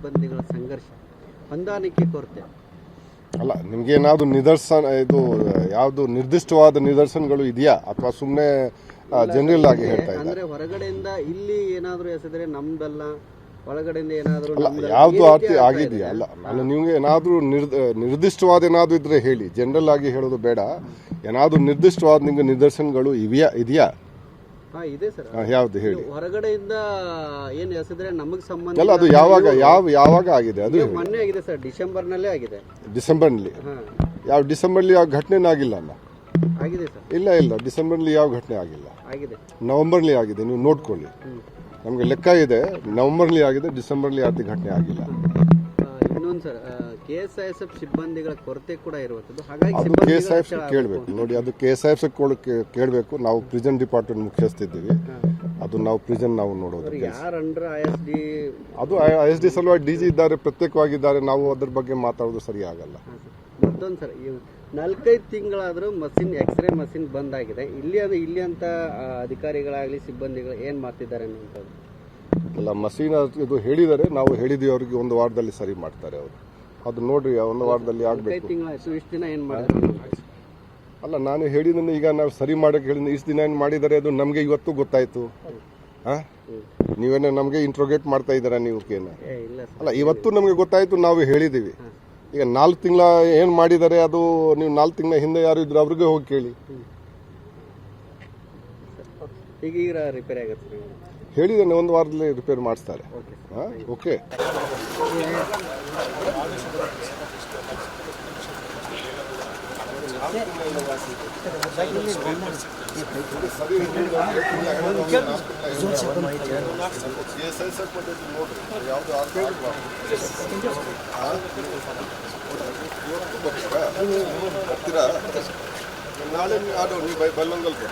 ಸಿಬ್ಬಂದಿಗಳ ಸಂಘರ್ಷ, ಹೊಂದಾಣಿಕೆ ಕೊರತೆ. ಅಲ್ಲ, ನಿಮ್ಗೆ ಏನಾದ್ರು ನಿದರ್ಶನ, ಇದು ಯಾವ್ದು ನಿರ್ದಿಷ್ಟವಾದ ನಿದರ್ಶನಗಳು ಇದೆಯಾ ಅಥವಾ ಸುಮ್ಮನೆ ಜನರಲ್ ಆಗಿ ಹೇಳ್ತಾ ಇದ್ದಾರೆ? ಅಂದ್ರೆ ಹೊರಗಡೆಯಿಂದ ಇಲ್ಲಿ ಏನಾದ್ರು ಎಸೆದ್ರೆ ನಮ್ದಲ್ಲ, ಒಳಗಡೆಯಿಂದ ಏನಾದ್ರು ಅಲ್ಲ, ಯಾವ್ದು ಅರ್ಥ ಆಗಿದೆಯಾ? ಅಲ್ಲ, ನಾನು ನಿಮ್ಗೆ ಏನಾದ್ರು ನಿರ್ದಿಷ್ಟವಾದ ಏನಾದ್ರು ಇದ್ರೆ ಹೇಳಿ, ಜನರಲ್ ಆಗಿ ಹೇಳೋದು ಬೇಡ. ಏನಾದ್ರು ನಿರ್ದಿಷ್ಟವಾದ ನಿಮ್ಗೆ ನಿದರ್ಶನಗಳು ಇದೆಯಾ? ಇದೆ ಸರ್. ಯಾವ್ದು ಹೇಳಿ. ಹೊರಗಡೆಯಿಂದ ಏನ್ ಎಸೆದ್ರೆ ನಮಗ್ ಸಂಬಂಧ ಅಲ್ಲ, ಅದು ಯಾವಾಗ ಆಗಿದೆ? ಅದು ಮೊನ್ನೆ ಆಗಿದೆ ಸರ್, ಡಿಸೆಂಬರ್ ನಲ್ಲೇ ಆಗಿದೆ. ಡಿಸೆಂಬರ್ನಲ್ಲಿ? ಯಾವ ಡಿಸೆಂಬರ್ಲಿ ಯಾವ ಘಟನೆ ಆಗಿಲ್ಲ ಅಲ್ಲ? ಆಗಿದೆ ಸರ್. ಇಲ್ಲ, ಡಿಸೆಂಬರ್ಲಿ ಯಾವ ಘಟನೆ ಆಗಿಲ್ಲ. ಆಗಿದೆ. ನವೆಂಬರ್ಲಿ ಆಗಿದೆ, ನೀವು ನೋಡ್ಕೊಳ್ಳಿ. ನಮ್ಗೆ ಲೆಕ್ಕ ಇದೆ, ನವೆಂಬರ್ಲಿ ಆಗಿದೆ, ಡಿಸೆಂಬರ್ಲಿ ಯಾವ್ದು ಘಟನೆ ಆಗಿಲ್ಲ. ಇನ್ನೊಂದು ಸರ್, KSISF ಸಿಬ್ಬಂದಿಗಳ ಕೊರತೆ ಕೂಡ ಇರುವಂತದ್ದು. ಹಾಗಾಗಿ ಅದು KSIF ಕೇಳಬೇಕು ನೋಡಿ, ಅದು KSIF ಕೇಳಬೇಕು. ನಾವು ಪ್ರಿಸನ್ ಡಿಪಾರ್ಟ್ಮೆಂಟ್ ಮುಖ್ಯಸ್ಥಿದ್ದೀವಿ, ಅದು ನಾವು ಪ್ರಿಸನ್ ನಾವು ನೋಡೋದು. ಯಾರು ಅಂಡರ್ ISD, ಅದು ISD ಸಲುವಾಗಿ DG ಇದ್ದಾರೆ, ಪ್ರತ್ಯೇಕವಾಗಿದ್ದಾರೆ. ನಾವು ಅದ್ರ ಬಗ್ಗೆ ಮಾತಾಡೋದು ಸರಿ ಆಗಲ್ಲ. ಮತ್ತೊಂದು ಸರ್, 4-5 ತಿಂಗಳಾದ್ರೂ ಮಷಿನ್, ಎಕ್ಸ್ರೇ ಮಷಿನ್ ಬಂದ್ ಆಗಿದೆ. ಇಲ್ಲಿ ಅಂತ ಅಧಿಕಾರಿಗಳಾಗ್ಲಿ ಸಿಬ್ಬಂದಿಗಳು ಏನ್ ಮಾಡ್ತಿದ್ದಾರೆ ಅನ್ನುವಂಥದ್ದು. ಅಲ್ಲ, ಮಷೀನ್ ಇದು ಹೇಳಿದ್ದಾರೆ, ನಾವು ಹೇಳಿದೀವಿ ಅವ್ರಿಗೆ, 1 ವಾರದಲ್ಲಿ ಸರಿ ಮಾಡ್ತಾರೆ ಅವರು. ಅದು ನೋಡ್ರಿ, 1 ವಾರದಲ್ಲಿ ಆಗ್ಬೇಕು. ಇಷ್ಟು ದಿನ ಏನ್ ಮಾಡಿದ್ರು? ಅಲ್ಲ, ನಾನು ಹೇಳಿದ್ದೀನಿ, ಈಗ ನಾವು ಸರಿ ಮಾಡಕ್ಕೆ ಹೇಳಿದ್ದೀನಿ. ಇಷ್ಟು ದಿನ ಏನು ಮಾಡಿದ್ದಾರೆ ಅದು ನಮಗೆ ಇವತ್ತು ಗೊತ್ತಾಯ್ತು. ನೀವೇನೋ ನಮಗೆ ಇಂಟ್ರೋಗೇಟ್ ಮಾಡ್ತಾ ಇದ್ದೀರಾ ನೀವು? ಅಲ್ಲ, ಇವತ್ತು ನಮಗೆ ಗೊತ್ತಾಯ್ತು, ನಾವು ಹೇಳಿದ್ದೀವಿ. ಈಗ 4 ತಿಂಗಳ ಏನು ಮಾಡಿದ್ದಾರೆ ಅದು ನೀವು 4 ತಿಂಗಳ ಹಿಂದೆ ಯಾರು ಇದ್ರು ಅವ್ರಿಗೆ ಹೋಗಿ ಕೇಳಿ. ಈಗ ರಿಪೇರಿ ಆಗುತ್ತೆ ಹೇಳಿದ್ದೇನೆ, 1 ವಾರದಲ್ಲಿ ರಿಪೇರ್ ಮಾಡಿಸ್ತಾರೆ. ಓಕೆ. ನಾಳೆ ನೀವು ಬಲ್ಲಂಗಲ್